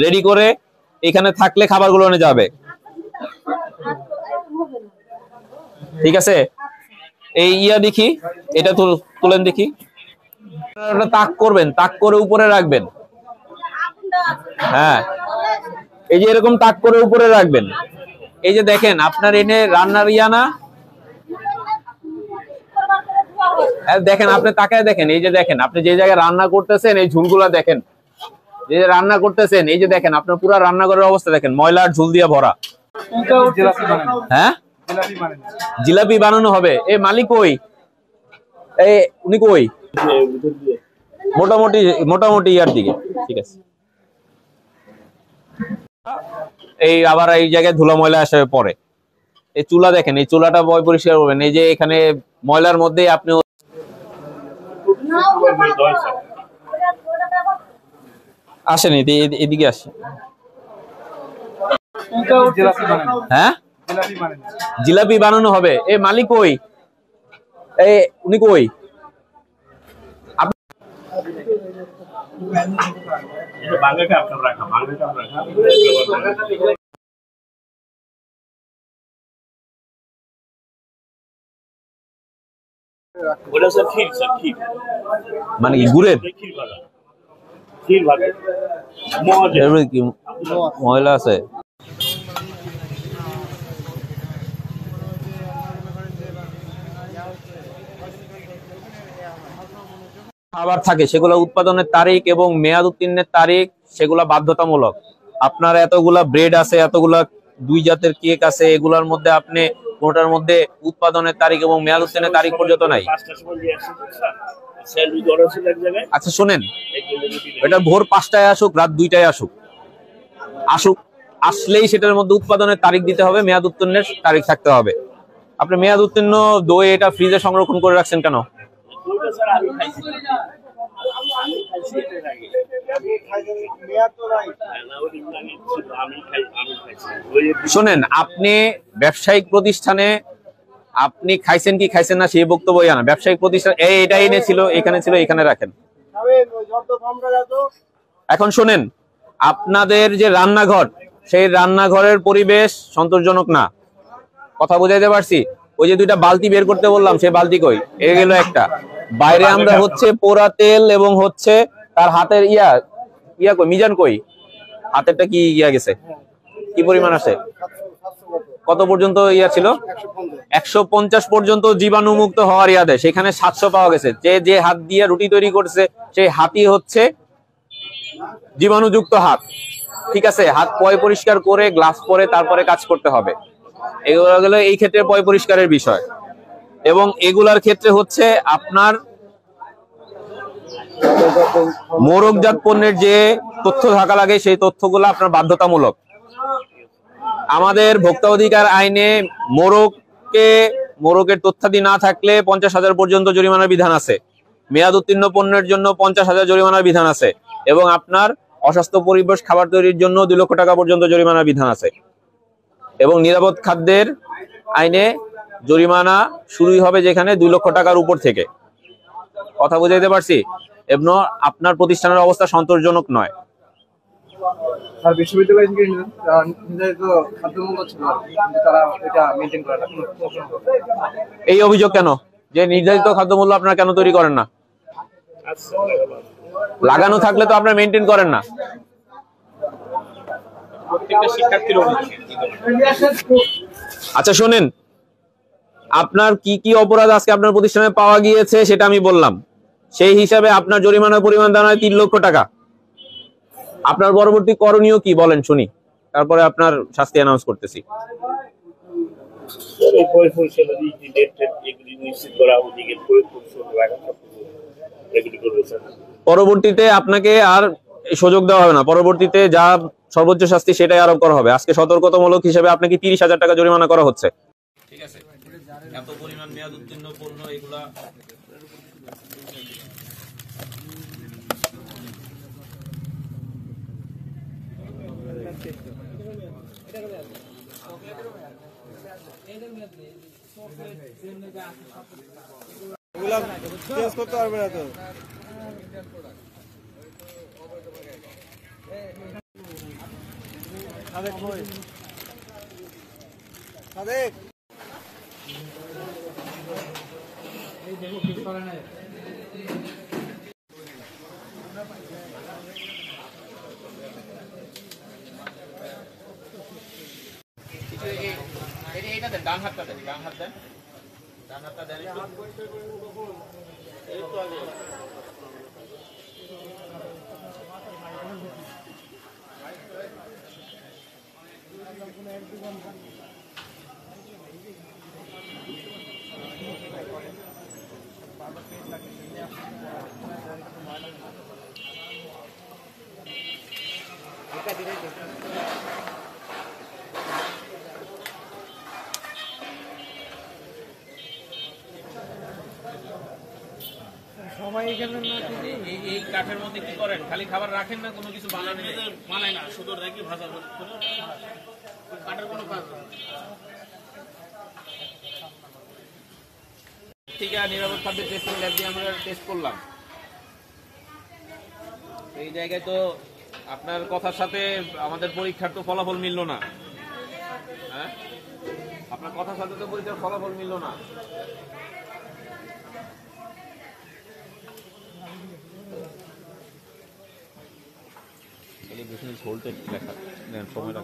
Ready করে এখানে থাকলে খাবারগুলো নিয়ে যাবে। ঠিক আছে, এই দেখি এটা তুলেন দেখি। তাক করবেন, তাক করে উপরে রাখবেন। হ্যাঁ, এই যে এরকম তাক করে উপরে রাখবেন। এই যে দেখেন আপনার এনে রান্নার না, দেখেন আপনি তাকায় দেখেন, এই যে দেখেন আপনি যে জায়গায় রান্না করতেছেন এই ঝুলগুলা দেখেন, যে রান্না করতেছেন এই যে দেখেন আপনার পুরো রান্নাঘরের অবস্থা দেখেন, ময়লার ঝুল দিয়ে ভরা। হ্যাঁ, জিলাপি বানানো হবে। এই মালিক কই? এই উনি কই? মোটামুটি মোটামুটি ইয়ার দিকে। ঠিক আছে, এই আবার এই জায়গায় ধুলা ময়লা আসে পরে। এই চুলা দেখেন, এই চুলাটা পরিষ্কার করবেন। এই যে এখানে ময়লার মধ্যে আপনি আসেন, এদিকে আসেন। হ্যাঁ, জিলাপি বানানো হবে। এই মালিক কই? এই উনি কই? মানে কি গুড়ের ময়লা আছে? খাবার থাকে সেগুলো উৎপাদনের তারিখ এবং মেয়াদ উত্তীর্ণের তারিখ সেগুলা বাধ্যতামূলক। আপনার এতগুলা ব্রেড আছে, এতগুলা 2 জাতের কেক আছে, এগুলার মধ্যে আপনি কোনটার মধ্যে উৎপাদনের তারিখ এবং মেয়াদ উত্তীর্ণের তারিখ পর্যন্ত নাই। আচ্ছা শুনেন, এটা ভোর 5টায় আসুক, রাত 2টায় আসুক, আসলেই সেটার মধ্যে উৎপাদনের তারিখ দিতে হবে, মেয়াদ উত্তীর্ণের তারিখ থাকতে হবে। আপনি মেয়াদ উত্তীর্ণ দই এটা ফ্রিজে সংরক্ষণ করে রাখছেন কেন? শোনেন, আপনি ব্যবসায়িক প্রতিষ্ঠানে আপনি খাইছেন কি খাইছেন না সেই বক্তব্য জানা। ব্যবসায়িক প্রতিষ্ঠান এটা এনেছিল, এখানে ছিল, এখানে রাখেন। এখন শোনেন, আপনাদের যে রান্নাঘর সেই রান্নাঘরের পরিবেশ সন্তোষজনক না। কথা বুঝাইতে পারছি? ওই যে 2টা বালতি বের করতে বললাম, সেই বালতি কই? এগুলো একটা বাইরে আমরা হচ্ছে পোড়া তেল এবং হচ্ছে তার হাতের ইয়া কই? মিজান কই? হাতেরটা কি গেছে? কি পরিমাণ আছে? কত পর্যন্ত ছিল? 150 পর্যন্ত জীবাণুমুক্ত হওয়ার দেয়, সেখানে 700 পাওয়া গেছে। যে হাত দিয়ে রুটি তৈরি করছে সেই হাতই হচ্ছে জীবাণুযুক্ত হাত। ঠিক আছে, হাত পয় পরিষ্কার করে গ্লাভস পরে তারপরে কাজ করতে হবে। এগুলো গেলে এই ক্ষেত্রে পয় পরিষ্কারের বিষয়, এবং এগুলার ক্ষেত্রে হচ্ছে আপনার মোড়কজাত পণ্যের যে তথ্য থাকা লাগে সেই তথ্যগুলো আপনার বাধ্যতামূলক। আমাদের ভোক্তা অধিকার আইনে মোড়কের তথ্যাদি না থাকলে 50,000 পর্যন্ত জরিমানার বিধান আছে। মেয়াদ উত্তীর্ণ পণ্যের জন্য 50,000 জরিমানার বিধান আছে, এবং আপনার অস্বাস্থ্য পরিবেশ খাবার তৈরির জন্য 2 লক্ষ টাকা পর্যন্ত জরিমানার বিধান আছে। এবং নিরাপদ খাদ্যের আইনে জরিমানা শুরুই হবে যেখানে 2 লক্ষ টাকার উপর থেকে। কথা বুঝাইতে পারছি? এবং আপনার প্রতিষ্ঠানের অবস্থা সন্তোষজনক নয়। আর বিশ্ববিদ্যালয় থেকে নির্ধারিত খাদ্যমূল্য ছিল, তারা এটা মেইনটেইন করে না। এই অভিযোগ কেন যে নির্ধারিত খাদ্যমূল্য আপনারা কেন তৈরি করেন না? লাগানো থাকলে তো আপনারা মেইনটেইন করেন না। আচ্ছা শোনেন, আপনার কি কি অপরাধ আজকে আপনার প্রতিষ্ঠানে পাওয়া গিয়েছে সেটা আমি বললাম। সেই হিসাবে আপনার জরিমানার পরিমাণ দাঁড়ায় 3 লক্ষ টাকা। আপনার পরবর্তী করণীয় কি বলেন শুনি, তারপরে আপনার শাস্তি অ্যানাউন্স করতেছি। পরবর্তীতে আপনাকে আর সুযোগ দেওয়া হবে না। পরবর্তীতে যা সর্বোচ্চ শাস্তি সেটাই আরোপ করা হবে। আজকে সতর্কতামূলক হিসেবে আপনাকে 30,000 টাকা জরিমানা করা হচ্ছে। ঠিক আছে, এত পরিমাণ মেয়াদ উত্তীর্ণ পণ্য এগুলা চেঞ্জ করতে পারবে না তো। সাদেক কই? সাদেক এই দেখো কি করে না। এইটা দেন, ডান হাতটা দেন, ডান হাত দেন, ডান হাতটা দেন একটু। এই তো আগে সবাই এখানে না এই কাঠের মধ্যে কি করেন? খালি খাবার রাখেন না, কোনো কিছু বানান বানাই না, শুধু রেখে ভাজা করে কাটার কোনো কাজ নেই। ঠিক আছে, নিরাপদ খাদ্য টেস্টিং ল্যাব দিয়ে আমরা টেস্ট করলাম। এই জায়গায় তো আপনার কথার সাথে আমাদের পরীক্ষার তো ফলাফল মিললো না। হ্যাঁ, আপনার কথার সাথে তো পরীক্ষার ফলাফল মিললো না। টেলিভিশনের ভোল্টেজ লেখা সময়